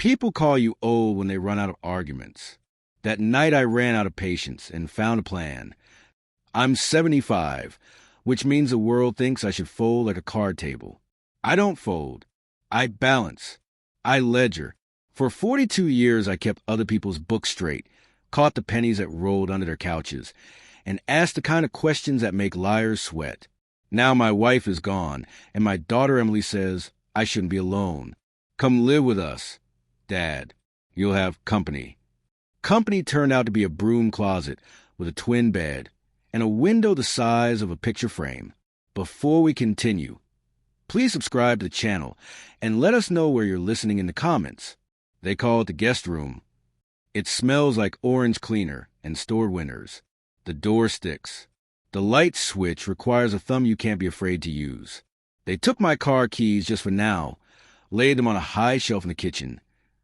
People call you old when they run out of arguments. That night I ran out of patience and found a plan. I'm 75, which means the world thinks I should fold like a card table. I don't fold. I balance. I ledger. For 42 years I kept other people's books straight, caught the pennies that rolled under their couches, and asked the kind of questions that make liars sweat. Now my wife is gone, and my daughter Emily says I shouldn't be alone. Come live with us, Dad. You'll have company. Company turned out to be a broom closet with a twin bed and a window the size of a picture frame. Before we continue, please subscribe to the channel and let us know where you're listening in the comments. They call it the guest room. It smells like orange cleaner and stored winners. The door sticks. The light switch requires a thumb you can't be afraid to use. They took my car keys just for now, laid them on a high shelf in the kitchen,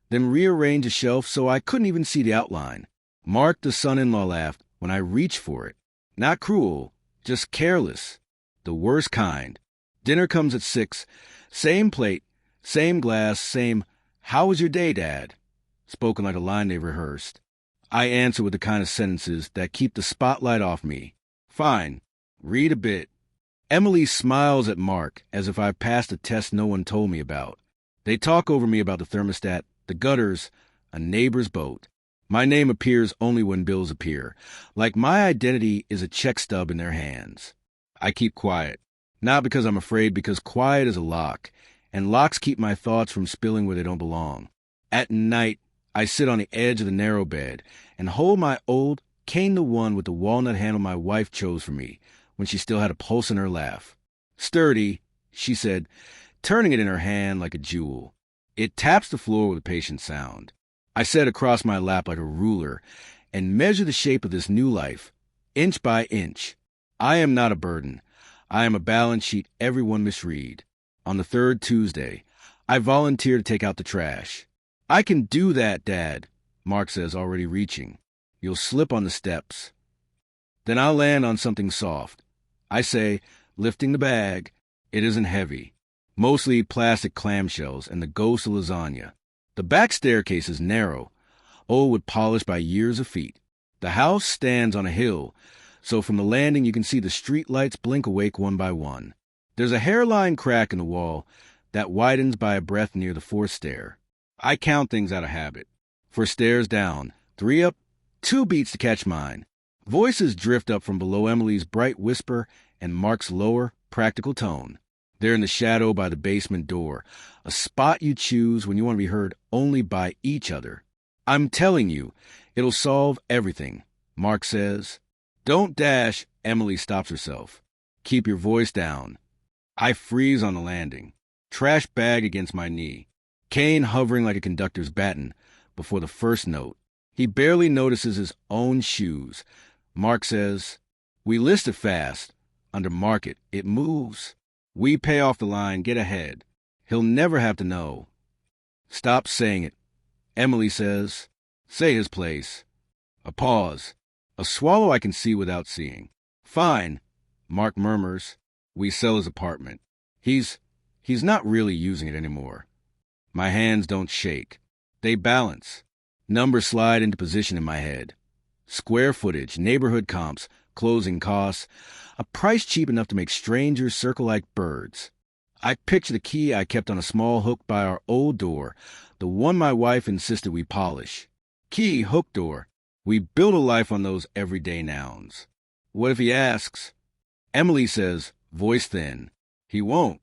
then rearranged the shelf so I couldn't even see the outline. Mark, the son-in-law, laughed when I reached for it. Not cruel, just careless. The worst kind. Dinner comes at 6. Same plate, same glass, same, "How was your day, Dad?" spoken like a line they rehearsed. I answer with the kind of sentences that keep the spotlight off me. Fine. Read a bit. Emily smiles at Mark as if I've passed a test no one told me about. They talk over me about the thermostat, the gutters, a neighbor's boat. My name appears only when bills appear, like my identity is a check stub in their hands. I keep quiet, not because I'm afraid, because quiet is a lock, and locks keep my thoughts from spilling where they don't belong. At night, I sit on the edge of the narrow bed and hold my old cane, the one with the walnut handle my wife chose for me when she still had a pulse in her laugh. "Sturdy," she said, turning it in her hand like a jewel. It taps the floor with a patient sound. I set across my lap like a ruler and measure the shape of this new life, inch by inch. I am not a burden. I am a balance sheet everyone misread. On the third Tuesday, I volunteer to take out the trash. "I can do that, Dad," Mark says, already reaching. "You'll slip on the steps." Then I'll land on something soft. I say, lifting the bag. It isn't heavy. Mostly plastic clamshells and the ghost of lasagna. The back staircase is narrow, old with polish by years of feet. The house stands on a hill, so from the landing you can see the street lights blink awake one by one. There's a hairline crack in the wall that widens by a breath near the fourth stair. I count things out of habit. 4 stairs down, 3 up, 2 beats to catch mine. Voices drift up from below Emily's bright whisper and Mark's lower, practical tone. They're in the shadow by the basement door, a spot you choose when you want to be heard only by each other. "I'm telling you, it'll solve everything," Mark says. "Don't dash," Emily stops herself. "Keep your voice down." I freeze on the landing, trash bag against my knee, cane hovering like a conductor's baton before the first note. He barely notices his own shoes. Mark says, "We list it fast. Under market, it moves. We pay off the line, get ahead. He'll never have to know." "Stop saying it," Emily says. "Say his place." A pause. A swallow I can see without seeing. "Fine," Mark murmurs. "We sell his apartment. He's not really using it anymore." My hands don't shake. They balance. Numbers slide into position in my head. Square footage, neighborhood comps, closing costs, a price cheap enough to make strangers circle like birds. I picture the key I kept on a small hook by our old door, the one my wife insisted we polish. Key, hook door. We build a life on those everyday nouns. What if he asks? Emily says, voice thin. He won't.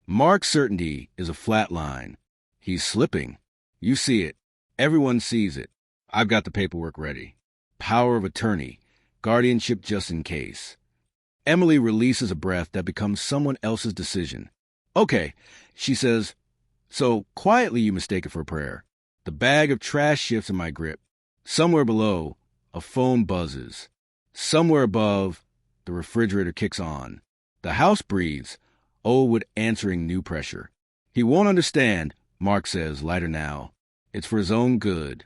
Mark's certainty is a flat line. He's slipping. You see it. Everyone sees it. I've got the paperwork ready. Power of attorney. Guardianship just in case. Emily releases a breath that becomes someone else's decision. "Okay," she says. So quietly you mistake it for a prayer. The bag of trash shifts in my grip. Somewhere below, a phone buzzes. Somewhere above, the refrigerator kicks on. The house breathes, Oldwood answering new pressure. "He won't understand," Mark says, lighter now. "It's for his own good."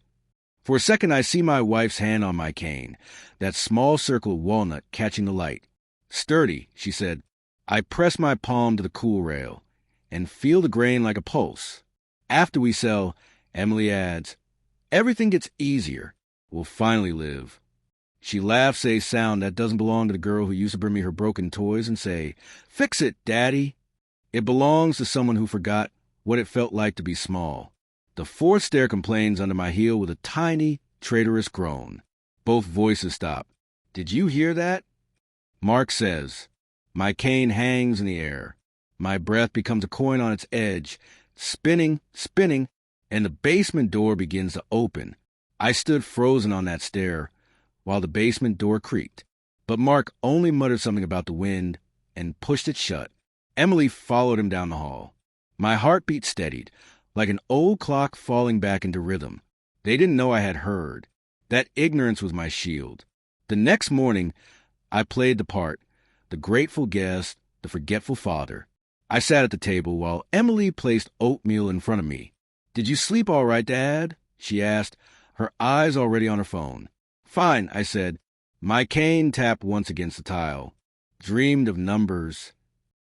For a second I see my wife's hand on my cane, that small circle of walnut catching the light. "Sturdy," she said. I press my palm to the cool rail and feel the grain like a pulse. After we sell, Emily adds, everything gets easier. We'll finally live. She laughs a sound that doesn't belong to the girl who used to bring me her broken toys and say, fix it, Daddy. It belongs to someone who forgot what it felt like to be small. The fourth stair complains under my heel with a tiny, traitorous groan. Both voices stop. Did you hear that? Mark says, my cane hangs in the air. My breath becomes a coin on its edge, spinning, spinning, and the basement door begins to open. I stood frozen on that stair while the basement door creaked, but Mark only muttered something about the wind and pushed it shut. Emily followed him down the hall. My heartbeat steadied, like an old clock falling back into rhythm. They didn't know I had heard. That ignorance was my shield. The next morning, I played the part, the grateful guest, the forgetful father. I sat at the table while Emily placed oatmeal in front of me. Did you sleep all right, Dad? She asked, her eyes already on her phone. Fine, I said. My cane tapped once against the tile. Dreamed of numbers.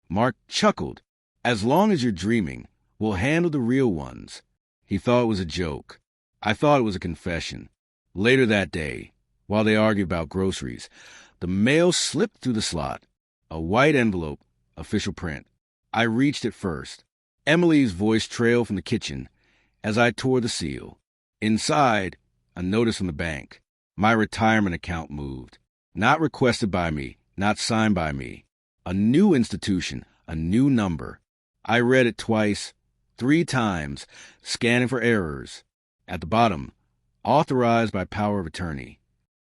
Mark chuckled. As long as you're dreaming, we'll handle the real ones. He thought it was a joke. I thought it was a confession. Later that day, while they argued about groceries, the mail slipped through the slot. A white envelope, official print. I reached it first. Emily's voice trailed from the kitchen as I tore the seal. Inside, a notice from the bank. My retirement account moved. Not requested by me, not signed by me. A new institution, a new number. I read it twice, 3 times, scanning for errors. At the bottom, authorized by power of attorney.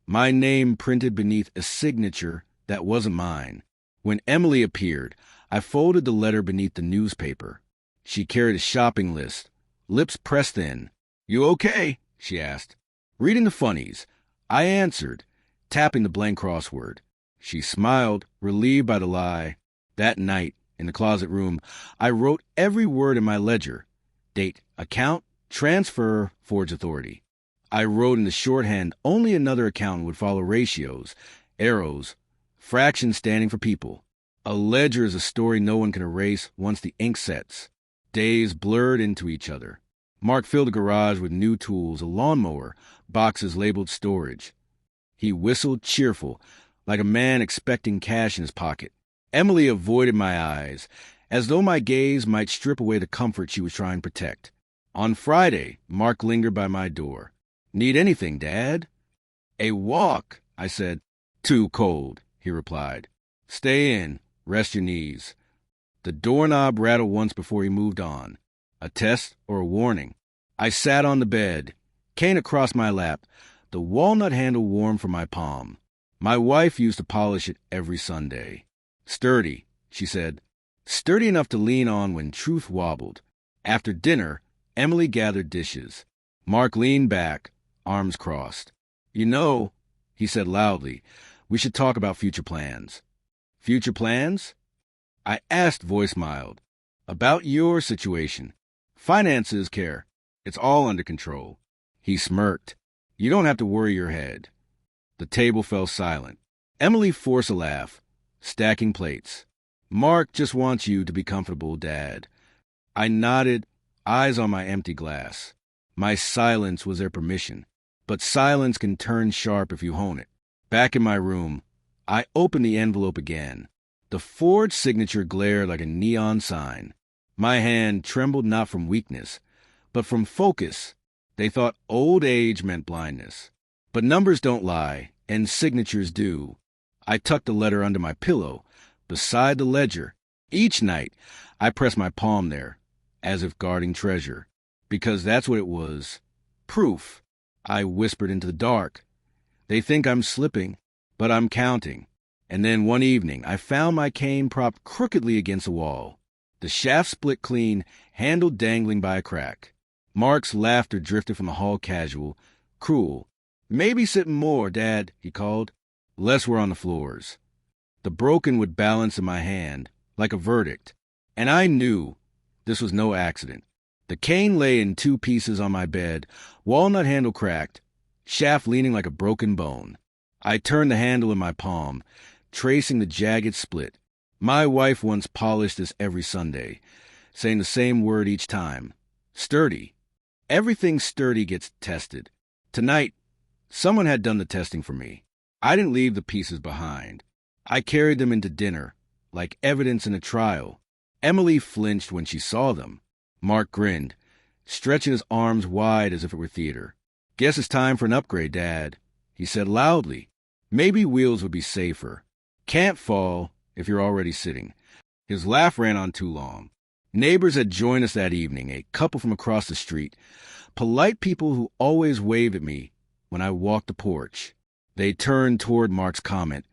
My name printed beneath a signature that wasn't mine. When Emily appeared, I folded the letter beneath the newspaper. She carried a shopping list, lips pressed in. You okay? She asked. Reading the funnies. I answered, tapping the blank crossword. She smiled, relieved by the lie. That night, in the closet room, I wrote every word in my ledger. Date, account, transfer, forge authority. I wrote in the shorthand only another accountant would follow ratios, arrows, fractions standing for people. A ledger is a story no one can erase once the ink sets. Days blurred into each other. Mark filled the garage with new tools, a lawnmower, boxes labeled storage. He whistled cheerful, like a man expecting cash in his pocket. Emily avoided my eyes, as though my gaze might strip away the comfort she was trying to protect. On Friday, Mark lingered by my door. Need anything, Dad? A walk, I said. Too cold, he replied. Stay in, rest your knees. The doorknob rattled once before he moved on. A test or a warning? I sat on the bed, cane across my lap, the walnut handle warm from my palm. My wife used to polish it every Sunday. Sturdy, she said. Sturdy enough to lean on when truth wobbled. After dinner, Emily gathered dishes. Mark leaned back, arms crossed. You know, he said loudly, we should talk about future plans. Future plans? I asked, voice mild. About your situation. Finances care. It's all under control. He smirked. You don't have to worry your head. The table fell silent. Emily forced a laugh, stacking plates. Mark just wants you to be comfortable, Dad. I nodded, eyes on my empty glass. My silence was their permission, but silence can turn sharp if you hone it. Back in my room, I opened the envelope again. The forged signature glared like a neon sign. My hand trembled not from weakness, but from focus. They thought old age meant blindness. But numbers don't lie, and signatures do. I tucked the letter under my pillow, beside the ledger. Each night, I pressed my palm there, as if guarding treasure. Because that's what it was. Proof. I whispered into the dark. They think I'm slipping, but I'm counting. And then one evening, I found my cane propped crookedly against the wall. The shaft split clean, handle dangling by a crack. Mark's laughter drifted from the hall casual, cruel. Maybe sitting more, Dad, he called. Less were on the floors. The broken would balance in my hand, like a verdict. And I knew this was no accident. The cane lay in 2 pieces on my bed, walnut handle cracked, shaft leaning like a broken bone. I turned the handle in my palm, tracing the jagged split. My wife once polished this every Sunday, saying the same word each time. Sturdy. Everything sturdy gets tested. Tonight, someone had done the testing for me. I didn't leave the pieces behind. I carried them into dinner, like evidence in a trial. Emily flinched when she saw them. Mark grinned, stretching his arms wide as if it were theater. "Guess it's time for an upgrade, Dad," he said loudly. "Maybe wheels would be safer. Can't fall if you're already sitting." His laugh ran on too long. Neighbors had joined us that evening, a couple from across the street, polite people who always wave at me when I walked the porch. They turned toward Mark's comment,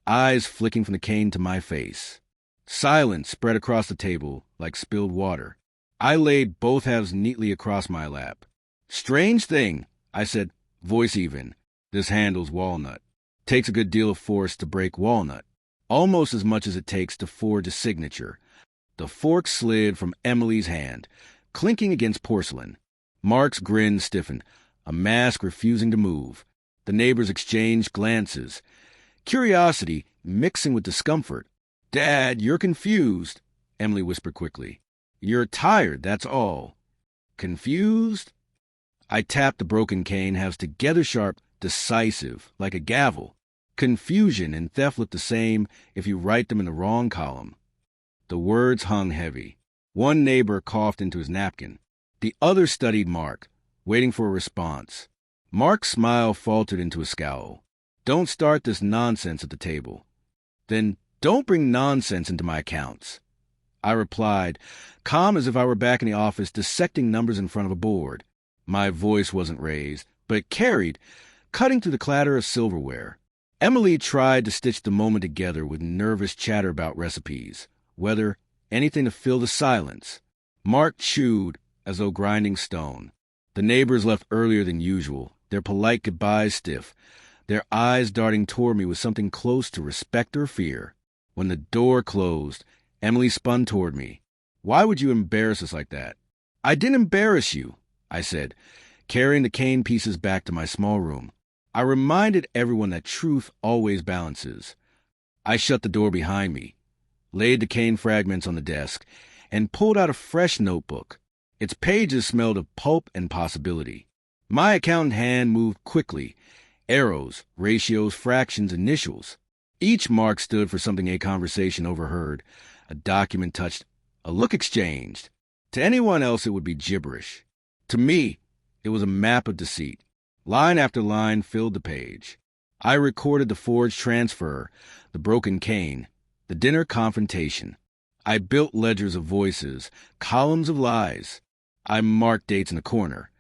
eyes flicking from the cane to my face. Silence spread across the table like spilled water. I laid both halves neatly across my lap. "Strange thing," I said, voice even. "This handle's walnut. Takes a good deal of force to break walnut. Almost as much as it takes to forge a signature." The fork slid from Emily's hand, clinking against porcelain. Mark's grin stiffened, a mask refusing to move. The neighbors exchanged glances, curiosity mixing with discomfort. "Dad, you're confused," Emily whispered quickly. "You're tired, that's all." "Confused?" I tapped the broken cane halves together sharp, decisive, like a gavel. Confusion and theft look the same if you write them in the wrong column. The words hung heavy. One neighbor coughed into his napkin. The other studied Mark, waiting for a response. Mark's smile faltered into a scowl. "Don't start this nonsense at the table." "Then don't bring nonsense into my accounts," I replied, calm as if I were back in the office dissecting numbers in front of a board. My voice wasn't raised, but it carried, cutting through the clatter of silverware. Emily tried to stitch the moment together with nervous chatter about recipes, weather, anything to fill the silence. Mark chewed as though grinding stone. The neighbors left earlier than usual, their polite goodbyes stiff, their eyes darting toward me with something close to respect or fear. When the door closed, Emily spun toward me. "Why would you embarrass us like that?" "I didn't embarrass you," I said, carrying the cane pieces back to my small room. I reminded everyone that truth always balances. I shut the door behind me, laid the cane fragments on the desk, and pulled out a fresh notebook. Its pages smelled of pulp and possibility. My accountant hand moved quickly. Arrows, ratios, fractions, initials. Each mark stood for something a conversation overheard, a document touched, a look exchanged. To anyone else it would be gibberish. To me, it was a map of deceit. Line after line filled the page. I recorded the forged transfer, the broken cane, the dinner confrontation. I built ledgers of voices, columns of lies. I marked dates in the corner,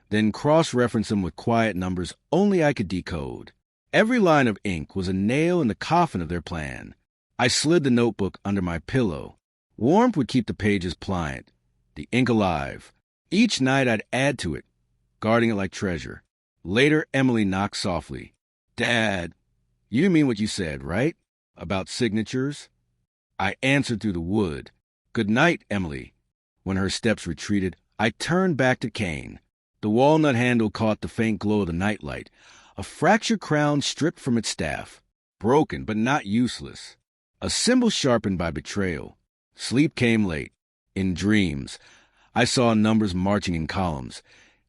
then cross-referenced them with quiet numbers only I could decode. Every line of ink was a nail in the coffin of their plan. I slid the notebook under my pillow. Warmth would keep the pages pliant, the ink alive. Each night I'd add to it, guarding it like treasure. Later, Emily knocked softly. "Dad, you didn't mean what you said, right? About signatures?" I answered through the wood. "Good night, Emily." When her steps retreated, I turned back to cane. The walnut handle caught the faint glow of the nightlight, a fractured crown stripped from its staff, broken but not useless, a symbol sharpened by betrayal. Sleep came late. In dreams, I saw numbers marching in columns,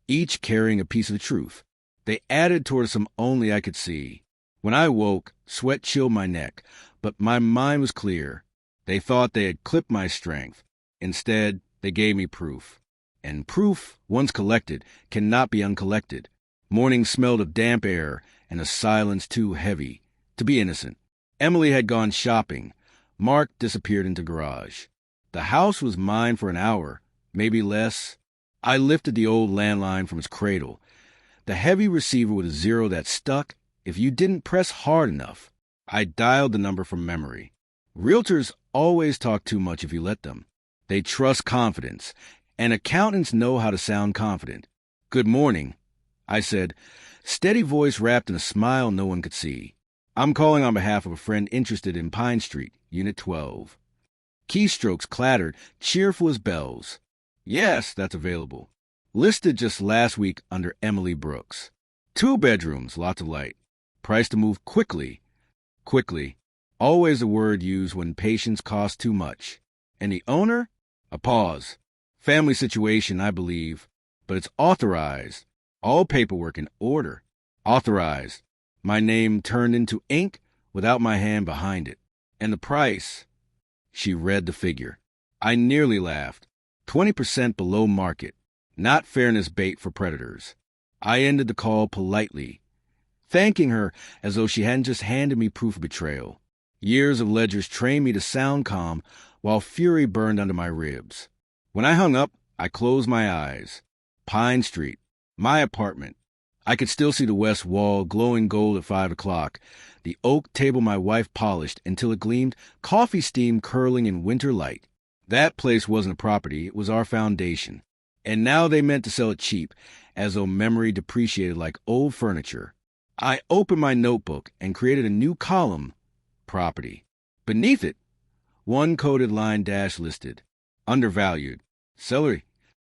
each carrying a piece of the truth. They added toward some only I could see. When I woke, sweat chilled my neck, but my mind was clear. They thought they had clipped my strength. Instead, they gave me proof. And proof, once collected, cannot be uncollected. Morning smelled of damp air and a silence too heavy to be innocent. Emily had gone shopping. Mark disappeared into garage. The house was mine for an hour, maybe less. I lifted the old landline from its cradle, the heavy receiver with a zero that stuck if you didn't press hard enough. I dialed the number from memory. Realtors always talk too much if you let them. They trust confidence, and accountants know how to sound confident. "Good morning," I said, steady voice wrapped in a smile no one could see. "I'm calling on behalf of a friend interested in Pine Street, Unit 12. Keystrokes clattered, cheerful as bells. "Yes, that's available. Listed just last week under Emily Brooks. 2 bedrooms, lots of light. Price to move quickly." Quickly. Always a word used when patience costs too much. "And the owner?" A pause. "Family situation, I believe. but it's authorized. All paperwork in order. Authorized. My name turned into ink without my hand behind it. And the price. She read the figure. I nearly laughed. 20% below market. Not fairness bait for predators. I ended the call politely, thanking her as though she hadn't just handed me proof of betrayal. Years of ledgers trained me to sound calm while fury burned under my ribs. When I hung up, I closed my eyes. Pine Street. My apartment. I could still see the west wall glowing gold at 5 o'clock, the oak table my wife polished until it gleamed, coffee steam curling in winter light. That place wasn't a property, it was our foundation. And now they meant to sell it cheap, as though memory depreciated like old furniture. I opened my notebook and created a new column, property. Beneath it, one coded line dash listed, undervalued, celery.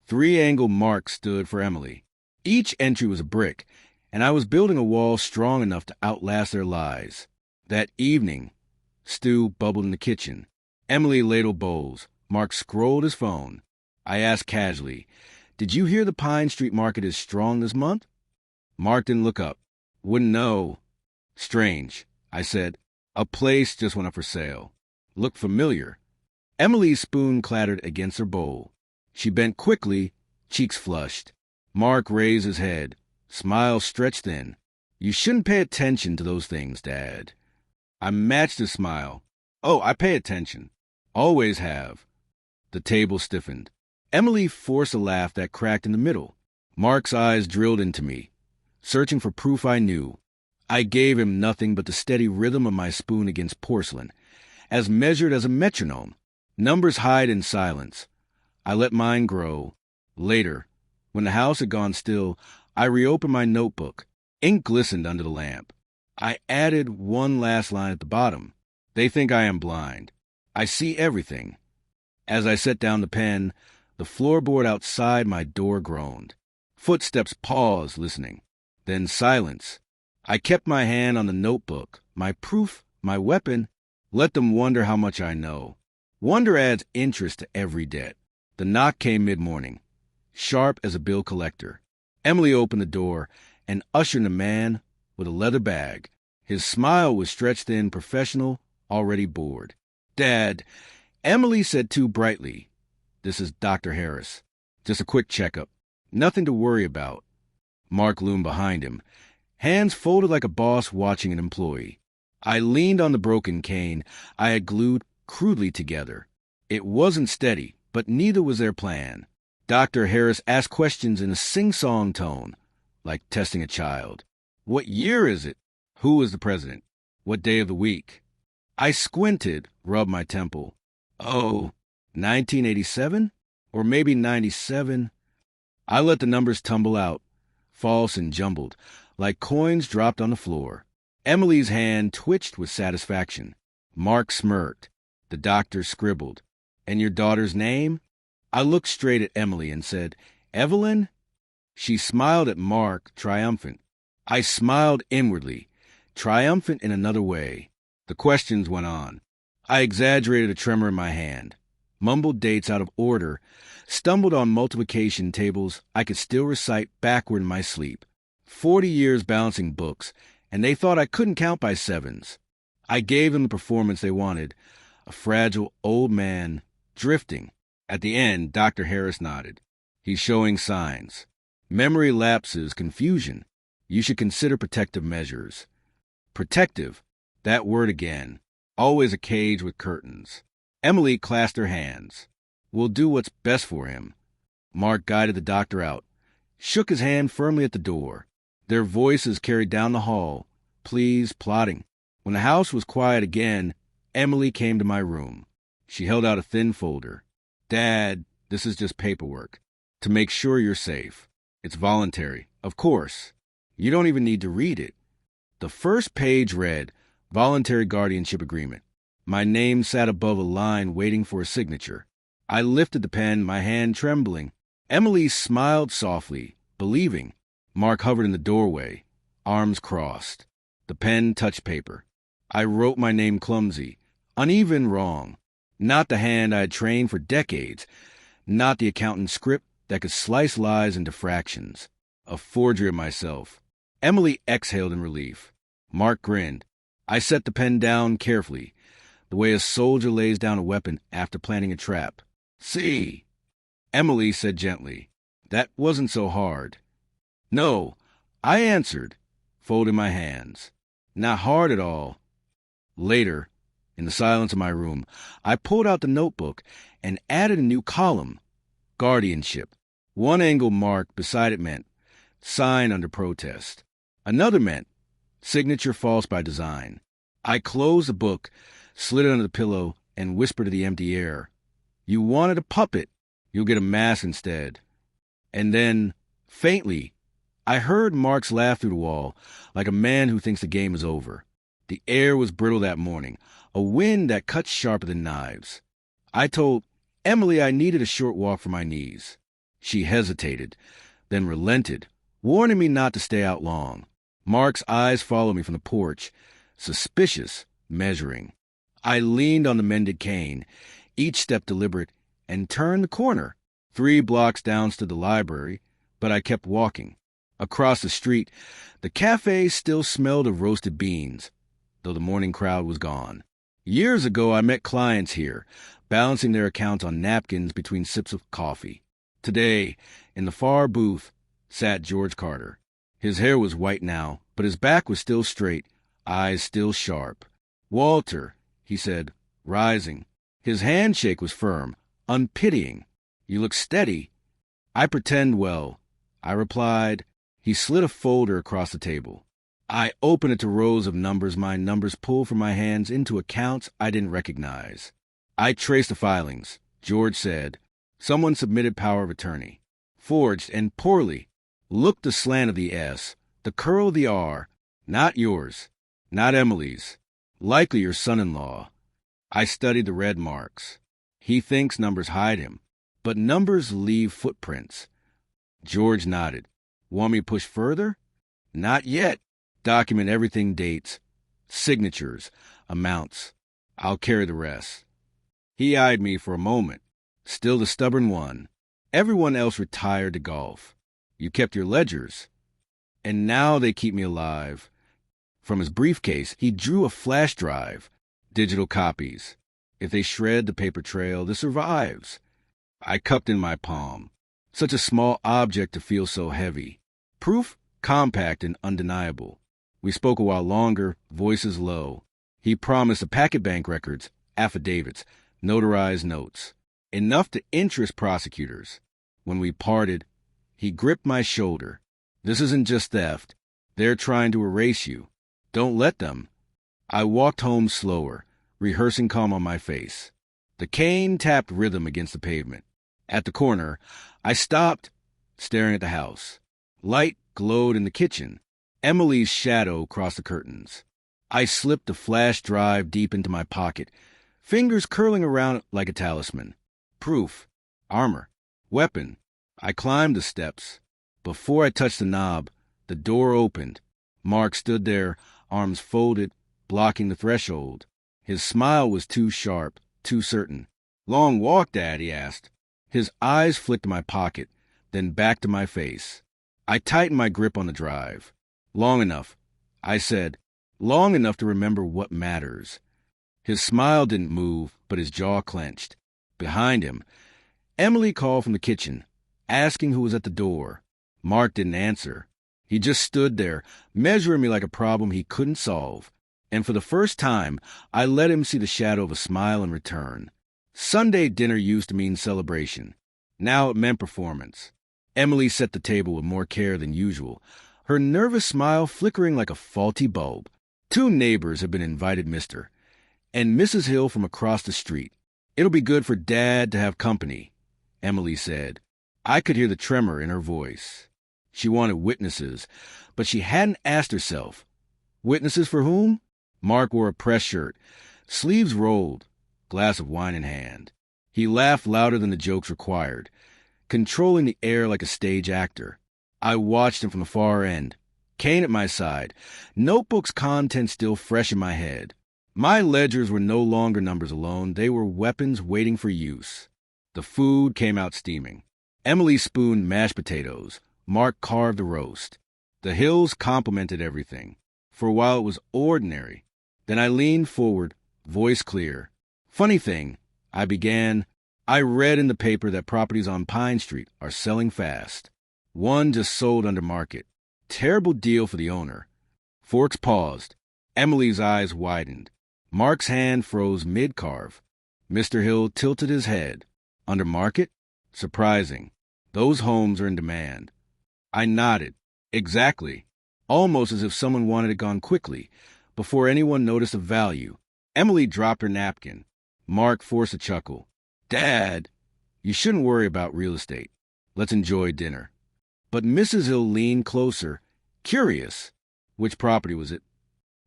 3 angled marks stood for Emily. Each entry was a brick, and I was building a wall strong enough to outlast their lies. That evening, stew bubbled in the kitchen. Emily ladled bowls. Mark scrolled his phone. I asked casually, "Did you hear the Pine Street market is strong this month?" Mark didn't look up. "Wouldn't know." "Strange," I said. "A place just went up for sale. Looked familiar." Emily's spoon clattered against her bowl. She bent quickly, cheeks flushed. Mark raised his head, smile stretched thin. "You shouldn't pay attention to those things, Dad." I matched his smile. "Oh, I pay attention. Always have." The table stiffened. Emily forced a laugh that cracked in the middle. Mark's eyes drilled into me, searching for proof I knew. I gave him nothing but the steady rhythm of my spoon against porcelain, as measured as a metronome. Numbers hide in silence. I let mine grow. Later, when the house had gone still, I reopened my notebook. Ink glistened under the lamp. I added one last line at the bottom. "They think I am blind. I see everything." As I set down the pen, the floorboard outside my door groaned. Footsteps paused, listening. Then silence. I kept my hand on the notebook, my proof, my weapon. Let them wonder how much I know. Wonder adds interest to every debt. The knock came mid-morning, sharp as a bill collector. Emily opened the door and ushered in a man with a leather bag. His smile was stretched thin, professional, already bored. "Dad," Emily said too brightly, "this is Dr. Harris. Just a quick checkup. Nothing to worry about." Mark loomed behind him, hands folded like a boss watching an employee. I leaned on the broken cane I had glued crudely together. It wasn't steady, but neither was their plan. Dr. Harris asked questions in a sing-song tone, like testing a child. "What year is it? Who is the president? What day of the week?" I squinted, rubbed my temple. "Oh, 1987? Or maybe 97? I let the numbers tumble out, false and jumbled, like coins dropped on the floor. Emily's hand twitched with satisfaction. Mark smirked. The doctor scribbled. "And your daughter's name?" I looked straight at Emily and said, "Evelyn?" She smiled at Mark, triumphant. I smiled inwardly, triumphant in another way. The questions went on. I exaggerated a tremor in my hand, mumbled dates out of order, stumbled on multiplication tables I could still recite backward in my sleep. 40 years balancing books, and they thought I couldn't count by sevens. I gave them the performance they wanted, a fragile old man drifting. At the end, Dr. Harris nodded. "He's showing signs. Memory lapses, confusion. You should consider protective measures." Protective, that word again. Always a cage with curtains. Emily clasped her hands. "We'll do what's best for him." Mark guided the doctor out, shook his hand firmly at the door. Their voices carried down the hall, pleas, plotting. When the house was quiet again, Emily came to my room. She held out a thin folder. "Dad, this is just paperwork. To make sure you're safe. It's voluntary, of course. You don't even need to read it." The first page read, "Voluntary Guardianship Agreement." My name sat above a line waiting for a signature. I lifted the pen, my hand trembling. Emily smiled softly, believing. Mark hovered in the doorway, arms crossed. The pen touched paper. I wrote my name clumsy, uneven, wrong. Not the hand I had trained for decades, not the accountant's script that could slice lies into fractions. A forgery of myself. Emily exhaled in relief. Mark grinned. I set the pen down carefully, the way a soldier lays down a weapon after planting a trap. See? Emily said gently. That wasn't so hard. No, I answered, folding my hands. Not hard at all. Later, in the silence of my room, I pulled out the notebook and added a new column. Guardianship. One angle marked beside it meant sign under protest. Another meant signature false by design. I closed the book, slid it under the pillow, and whispered to the empty air. You wanted a puppet. You'll get a mask instead. And then, faintly, I heard Mark's laugh through the wall, like a man who thinks the game is over. The air was brittle that morning, a wind that cut sharper than knives. I told Emily I needed a short walk for my knees. She hesitated, then relented, warning me not to stay out long. Mark's eyes followed me from the porch, suspicious, measuring. I leaned on the mended cane, each step deliberate, and turned the corner. 3 blocks down stood the library, but I kept walking. Across the street, the cafe still smelled of roasted beans, though the morning crowd was gone. Years ago, I met clients here, balancing their accounts on napkins between sips of coffee. Today, in the far booth, sat George Carter. His hair was white now, but his back was still straight, eyes still sharp. Walter, he said, rising. His handshake was firm, unpitying. You look steady. I pretend well. I replied. He slid a folder across the table. I opened it to rows of numbers my numbers pulled from my hands into accounts I didn't recognize. I traced the filings. George said. Someone submitted power of attorney. Forged and poorly. Look the slant of the S, the curl of the R. Not yours. Not Emily's. Likely your son-in-law. I studied the red marks. He thinks numbers hide him, but numbers leave footprints. George nodded. Want me to push further? Not yet. Document everything, dates, signatures, amounts. I'll carry the rest. He eyed me for a moment, still the stubborn one. Everyone else retired to golf. You kept your ledgers. And now they keep me alive. From his briefcase, he drew a flash drive. Digital copies. If they shred the paper trail, this survives. I cupped in my palm. Such a small object to feel so heavy. Proof, compact and undeniable. We spoke a while longer, voices low. He promised a packet bank records, affidavits, notarized notes. Enough to interest prosecutors. When we parted, he gripped my shoulder. This isn't just theft. They're trying to erase you. Don't let them. I walked home slower, rehearsing calm on my face. The cane tapped rhythm against the pavement. At the corner, I stopped, staring at the house. Light glowed in the kitchen. Emily's shadow crossed the curtains. I slipped the flash drive deep into my pocket, fingers curling around it like a talisman. Proof, armor, weapon. I climbed the steps. Before I touched the knob, the door opened. Mark stood there, arms folded, blocking the threshold. His smile was too sharp, too certain. Long walk, Dad? He asked. His eyes flicked to my pocket, then back to my face. I tightened my grip on the drive. Long enough, I said, long enough to remember what matters. His smile didn't move, but his jaw clenched. Behind him, Emily called from the kitchen, asking who was at the door. Mark didn't answer. He just stood there, measuring me like a problem he couldn't solve. And for the first time, I let him see the shadow of a smile in return. Sunday dinner used to mean celebration. Now it meant performance. Emily set the table with more care than usual, her nervous smile flickering like a faulty bulb. 2 neighbors had been invited, Mr. and Mrs. Hill from across the street. It'll be good for Dad to have company, Emily said. I could hear the tremor in her voice. She wanted witnesses, but she hadn't asked herself. Witnesses for whom? Mark wore a press shirt, sleeves rolled, glass of wine in hand. He laughed louder than the jokes required, controlling the air like a stage actor. I watched him from the far end, cane at my side, notebook's contents still fresh in my head. My ledgers were no longer numbers alone. They were weapons waiting for use. The food came out steaming. Emily spooned mashed potatoes. Mark carved the roast. The Hills complimented everything. For a while it was ordinary. Then I leaned forward, voice clear. Funny thing, I began, I read in the paper that properties on Pine Street are selling fast. One just sold under market. Terrible deal for the owner. Forks paused. Emily's eyes widened. Mark's hand froze mid-carve. Mr. Hill tilted his head. Under market? Surprising. Those homes are in demand. I nodded. Exactly. Almost as if someone wanted it gone quickly, before anyone noticed the value. Emily dropped her napkin. Mark forced a chuckle. Dad, you shouldn't worry about real estate. Let's enjoy dinner. But Mrs. Hill leaned closer, curious. Which property was it?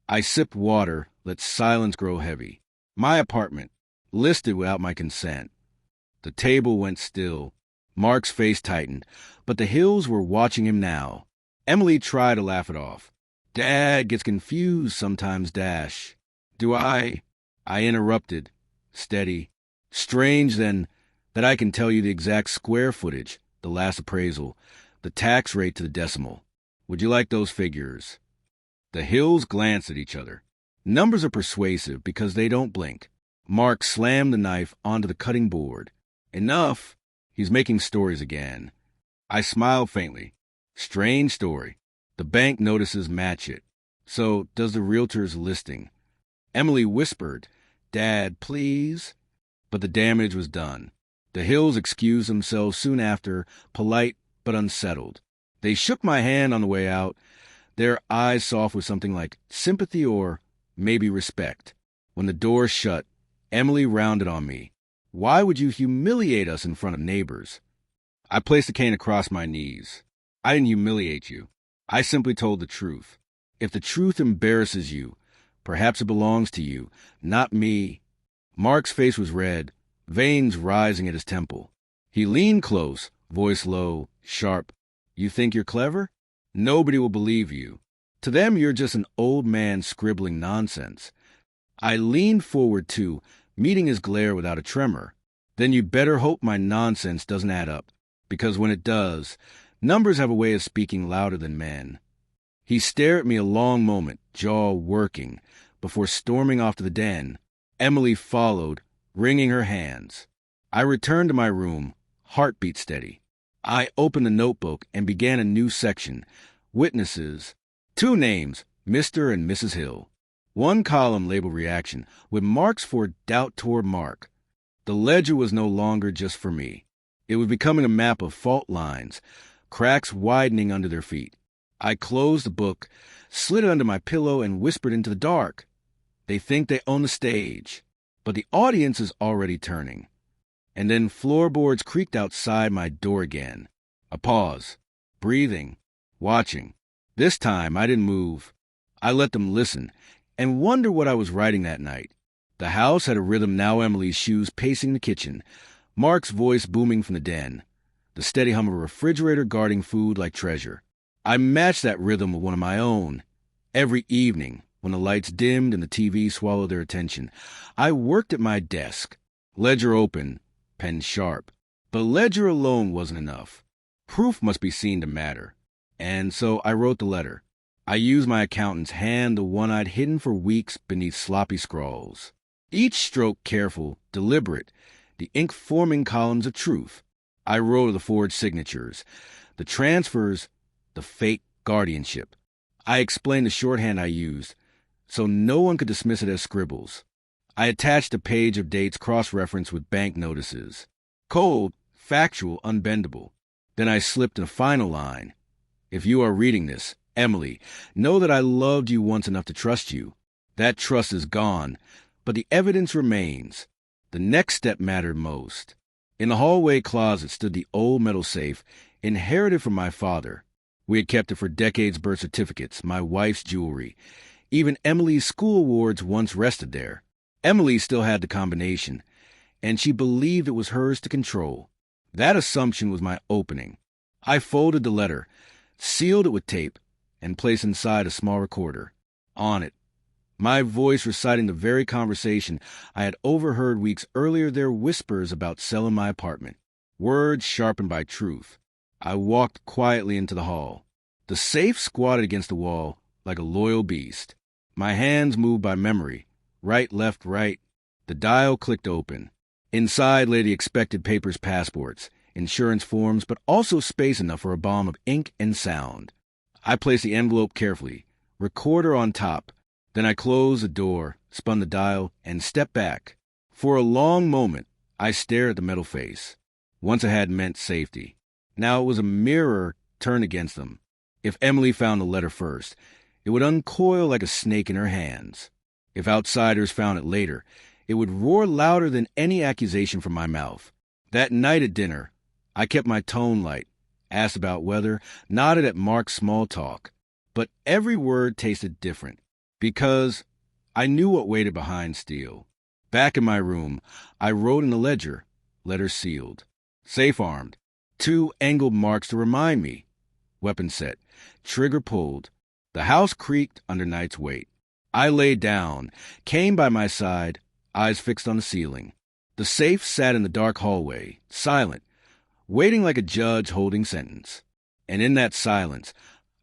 I sipped water, let silence grow heavy. My apartment, listed without my consent. The table went still. Mark's face tightened, but the Hills were watching him now. Emily tried to laugh it off. Dad gets confused sometimes, Dash. Do I? I interrupted. Steady. Strange, then, that I can tell you the exact square footage, the last appraisal, the tax rate to the decimal. Would you like those figures? The Hills glanced at each other. Numbers are persuasive because they don't blink. Mark slammed the knife onto the cutting board. Enough. He's making stories again. I smiled faintly. Strange story. The bank notices match it. So does the realtor's listing. Emily whispered, Dad, please. But the damage was done. The Hills excused themselves soon after, polite but unsettled. They shook my hand on the way out, their eyes soft with something like sympathy or maybe respect. When the door shut, Emily rounded on me. Why would you humiliate us in front of neighbors? I placed the cane across my knees. I didn't humiliate you. I simply told the truth. If the truth embarrasses you, perhaps it belongs to you, not me. Mark's face was red, veins rising at his temple. He leaned close, voice low, sharp. You think you're clever? Nobody will believe you. To them, you're just an old man scribbling nonsense. I leaned forward, too, meeting his glare without a tremor. Then you better hope my nonsense doesn't add up, because when it does, numbers have a way of speaking louder than men. He stared at me a long moment, jaw working, before storming off to the den. Emily followed, wringing her hands. I returned to my room, heartbeat steady. I opened the notebook and began a new section. Witnesses. 2 names, Mr. and Mrs. Hill. 1 column labeled reaction, with marks for doubt toward Mark. The ledger was no longer just for me. It was becoming a map of fault lines, cracks widening under their feet. I closed the book, slid it under my pillow, and whispered into the dark. They think they own the stage, but the audience is already turning. And then floorboards creaked outside my door again. A pause, breathing, watching. This time I didn't move. I let them listen and wonder what I was writing that night. The house had a rhythm now. Emily's shoes pacing the kitchen, Mark's voice booming from the den, the steady hum of a refrigerator guarding food like treasure. I matched that rhythm with one of my own. Every evening, when the lights dimmed and the TV swallowed their attention, I worked at my desk, ledger open, pen sharp. But ledger alone wasn't enough. Proof must be seen to matter. And so I wrote the letter. I used my accountant's hand, the one I'd hidden for weeks beneath sloppy scrawls. Each stroke careful, deliberate, the ink forming columns of truth. I wrote the forged signatures, the transfers, the fake guardianship. I explained the shorthand I used, so no one could dismiss it as scribbles. I attached a page of dates cross-referenced with bank notices. Cold, factual, unbendable. Then I slipped a final line. If you are reading this, Emily, know that I loved you once enough to trust you. That trust is gone, but the evidence remains. The next step mattered most. In the hallway closet stood the old metal safe, inherited from my father. We had kept it for decades' birth certificates, my wife's jewelry. Even Emily's school awards once rested there. Emily still had the combination, and she believed it was hers to control. That assumption was my opening. I folded the letter, sealed it with tape, and placed inside a small recorder. On it, my voice reciting the very conversation I had overheard weeks earlier, their whispers about selling my apartment. words sharpened by truth. I walked quietly into the hall. The safe squatted against the wall like a loyal beast. My hands moved by memory. Right, left, right. The dial clicked open. Inside lay the expected papers, passports, insurance forms, but also space enough for a bomb of ink and sound. I placed the envelope carefully, recorder on top. Then I closed the door, spun the dial, and stepped back. For a long moment, I stared at the metal face. Once it had meant safety. Now it was a mirror turned against them. If Emily found the letter first, it would uncoil like a snake in her hands. If outsiders found it later, it would roar louder than any accusation from my mouth. That night at dinner, I kept my tone light, asked about weather, nodded at Mark's small talk. But every word tasted different, because I knew what waited behind steel. Back in my room, I wrote in the ledger, letter sealed. Safe armed. 2 angled marks to remind me. Weapon set. Trigger pulled. The house creaked under night's weight. I lay down, Kane by my side, eyes fixed on the ceiling. The safe sat in the dark hallway, silent, waiting like a judge holding sentence. And in that silence,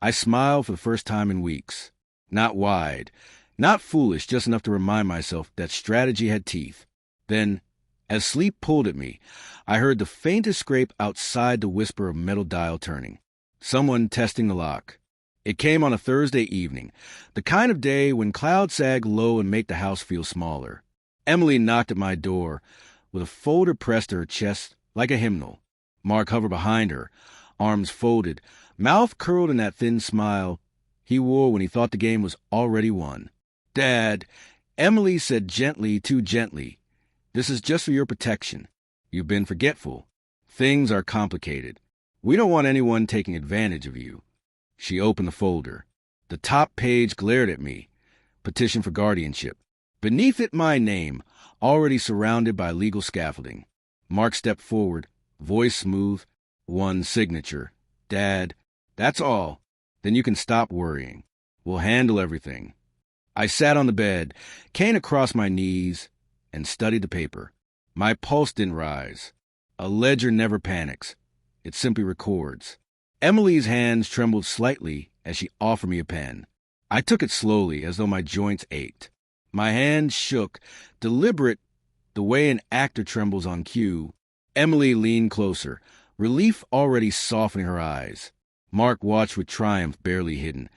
I smiled for the first time in weeks. Not wide, not foolish, just enough to remind myself that strategy had teeth. Then, as sleep pulled at me, I heard the faintest scrape outside, the whisper of metal dial turning. Someone testing the lock. It came on a Thursday evening, the kind of day when clouds sag low and make the house feel smaller. Emily knocked at my door with a folder pressed to her chest like a hymnal. Mark hovered behind her, arms folded, mouth curled in that thin smile he wore when he thought the game was already won. "Dad," Emily said gently, too gently, "this is just for your protection. You've been forgetful. Things are complicated. We don't want anyone taking advantage of you." She opened the folder. The top page glared at me. Petition for guardianship. Beneath it, my name, already surrounded by legal scaffolding. Mark stepped forward, voice smooth. "One signature. Dad, that's all. Then you can stop worrying. We'll handle everything." I sat on the bed, Kane across my knees, and studied the paper. My pulse didn't rise. A ledger never panics. It simply records. Emily's hands trembled slightly as she offered me a pen. I took it slowly, as though my joints ached. My hand shook, deliberate, the way an actor trembles on cue. Emily leaned closer, relief already softening her eyes. Mark watched with triumph barely hidden,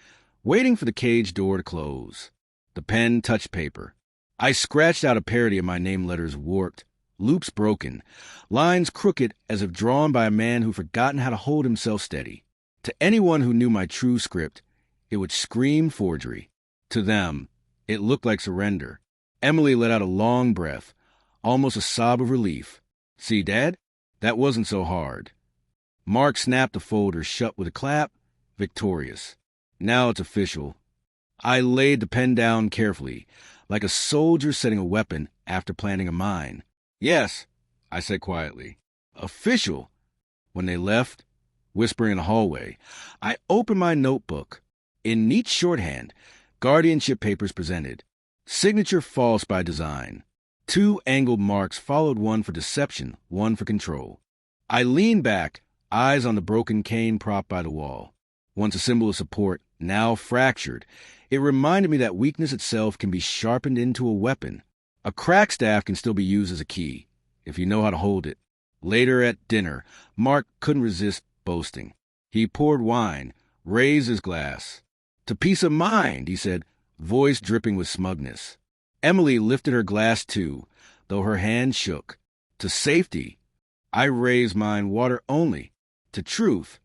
waiting for the cage door to close. The pen touched paper. I scratched out a parody of my name, letters warped, loops broken, lines crooked as if drawn by a man who'd forgotten how to hold himself steady. To anyone who knew my true script, it would scream forgery. To them, it looked like surrender. Emily let out a long breath, almost a sob of relief. "See, Dad? That wasn't so hard." Mark snapped the folder shut with a clap, victorious. "Now it's official." I laid the pen down carefully, like a soldier setting a weapon after planting a mine. "Yes," I said quietly. "Official." When they left, whispering in the hallway, I opened my notebook. In neat shorthand, guardianship papers presented. Signature false by design. 2 angled marks followed, one for deception, one for control. I leaned back, eyes on the broken cane prop by the wall. Once a symbol of support, now fractured, it reminded me that weakness itself can be sharpened into a weapon. A crack staff can still be used as a key, if you know how to hold it. Later at dinner, Mark couldn't resist boasting. He poured wine, raised his glass. "To peace of mind," he said, voice dripping with smugness. Emily lifted her glass too, though her hand shook. "To safety." I raised mine, water only. "To truth."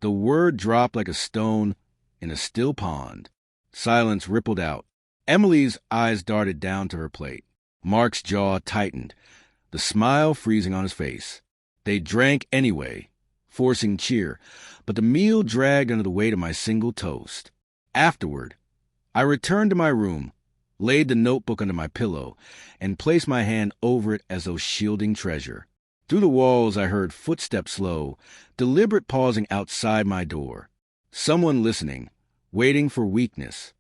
The word dropped like a stone in a still pond. Silence rippled out. Emily's eyes darted down to her plate. Mark's jaw tightened, the smile freezing on his face. They drank anyway, forcing cheer, but the meal dragged under the weight of my single toast. Afterward, I returned to my room, laid the notebook under my pillow, and placed my hand over it as though shielding treasure. Through the walls I heard footsteps slow, deliberate pausing outside my door. Someone listening, waiting for weakness.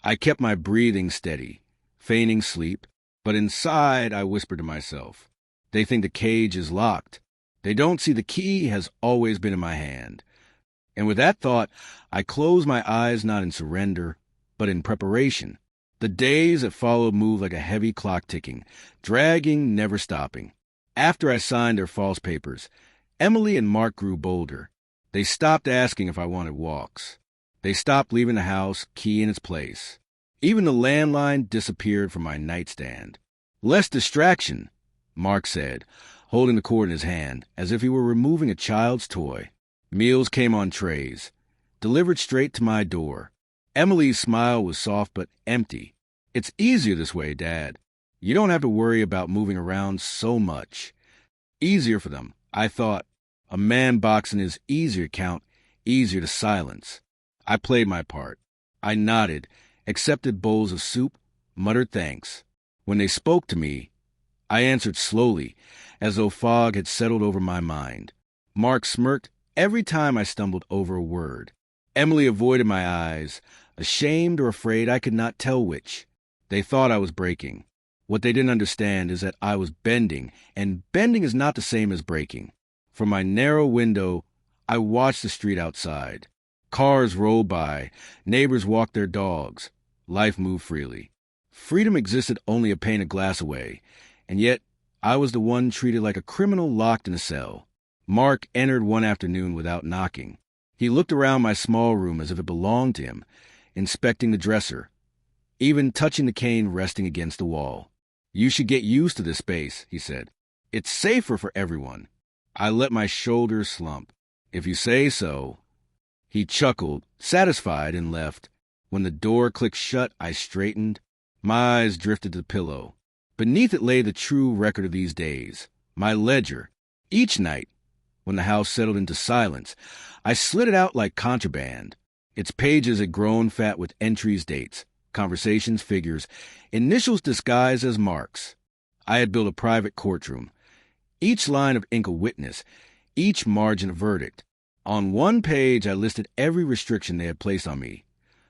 I kept my breathing steady, feigning sleep, but inside I whispered to myself, "They think the cage is locked. They don't see the key has always been in my hand. And with that thought, I closed my eyes not in surrender, but in preparation. The days that followed moved like a heavy clock ticking, dragging, never stopping. After I signed their false papers, Emily and Mark grew bolder. They stopped asking if I wanted walks. They stopped leaving the house, key in its place. Even the landline disappeared from my nightstand. "Less distraction," Mark said, holding the cord in his hand, as if he were removing a child's toy. Meals came on trays, delivered straight to my door. Emily's smile was soft but empty. "It's easier this way, Dad. You don't have to worry about moving around so much." Easier for them, I thought. A man boxing his easier count, easier to silence. I played my part. I nodded, accepted bowls of soup, muttered thanks. When they spoke to me, I answered slowly, as though fog had settled over my mind. Mark smirked every time I stumbled over a word. Emily avoided my eyes, ashamed or afraid, I could not tell which. They thought I was breaking. What they didn't understand is that I was bending, and bending is not the same as breaking. From my narrow window, I watched the street outside. Cars rolled by, neighbors walked their dogs. Life moved freely. Freedom existed only a pane of glass away, and yet I was the one treated like a criminal locked in a cell. Mark entered one afternoon without knocking. He looked around my small room as if it belonged to him, inspecting the dresser, even touching the cane resting against the wall. "You should get used to this space," he said. "It's safer for everyone." I let my shoulders slump. "If you say so." He chuckled, satisfied, and left. When the door clicked shut, I straightened. My eyes drifted to the pillow. Beneath it lay the true record of these days, my ledger. Each night, when the house settled into silence, I slid it out like contraband. Its pages had grown fat with entries, dates, conversations, figures, initials disguised as marks. I had built a private courtroom. Each line of ink a witness, each margin a verdict. On one page I listed every restriction they had placed on me.